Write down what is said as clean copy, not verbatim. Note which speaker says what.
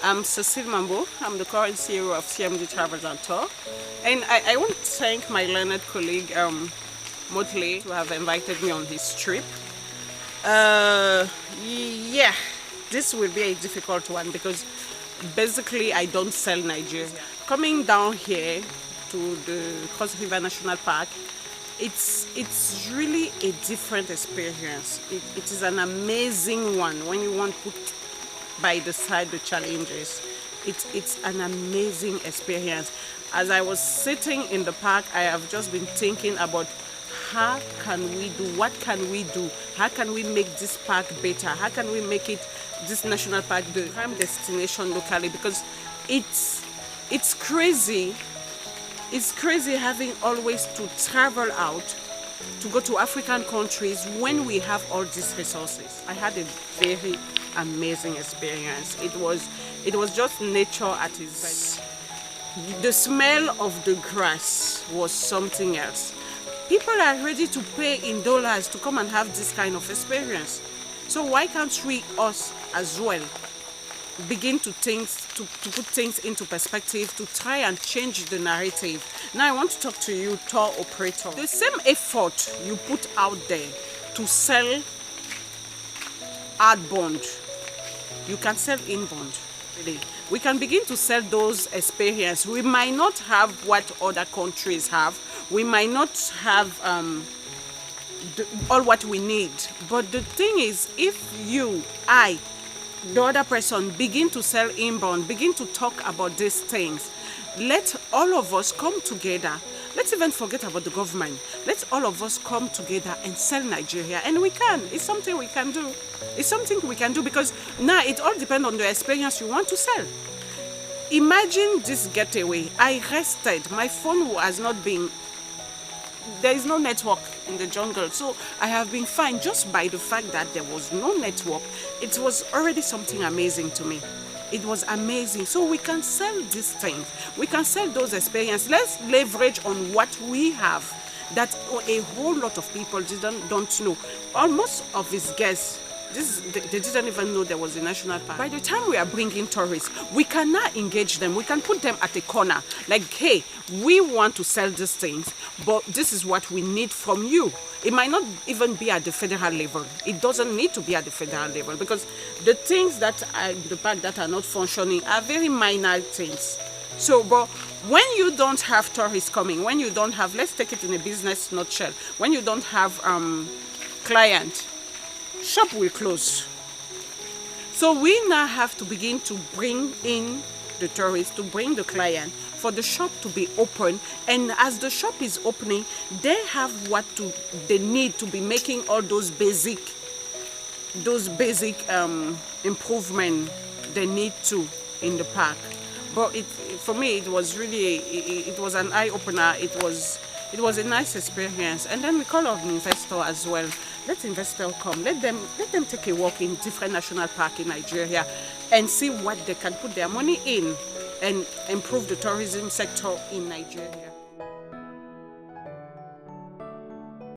Speaker 1: I'm Cecile Mambo. I'm the current CEO of CMD Travels and Tour. And I want to thank my learned colleague, Motley, to have invited me on his trip. Yeah, this will be a difficult one because basically I don't sell Nigeria. Coming down here to the Cross River National Park, it's really a different experience. It is an amazing one when you want to put by the side the challenges. It's an amazing experience. As I was sitting in the park, I have just been thinking about how can we do, what can we do, how can we make this park better, how can we make it, this national park, the prime destination locally, because it's crazy. It's crazy having always to travel out to go to African countries when we have all these resources. I had a very amazing experience. It was just nature at its best. The smell of the grass was something else. People are ready to pay in dollars to come and have this kind of experience. So why can't we, us as well, begin to put things into perspective, to try and change the narrative? Now I want to talk to you, tour operator. The same effort you put out there to sell outbound, you can sell inbound. Really, we can begin to sell those experiences. We might not have what other countries have. We might not have all what we need. But the thing is, if you, the other person begin to sell inbound, begin to talk about these things, let all of us come together. Let's even forget about the government. Let's all of us come together and sell Nigeria. And we can. It's something we can do. It's something we can do because now it all depends on the experience you want to sell. Imagine this getaway. I rested. My phone has not been... There is no network in the jungle. So I have been fine just by the fact that there was no network. It was already something amazing to me. It was amazing. So we can sell these things. We can sell those experiences. Let's leverage on what we have that a whole lot of people don't know. Almost of his guests, they didn't even know there was a national park. By the time we are bringing tourists, we can now engage them. We can put them at a corner. Like, hey, we want to sell these things, but this is what we need from you. It might not even be at the federal level. It doesn't need to be at the federal level because the things that are in the park that are not functioning are very minor things. So, but when you don't have tourists coming, when you don't have, let's take it in a business nutshell, when you don't have client, shop will close. So we now have to begin to bring in the tourists, to bring the client, for the shop to be open. And as the shop is opening, they have what they need to be making all those basic improvement they need to in the park. But for me, it was really, it was an eye-opener. It was a nice experience. And then we call on investor as well. Let investors come. Let them take a walk in different national parks in Nigeria and see what they can put their money in and improve the tourism sector in Nigeria.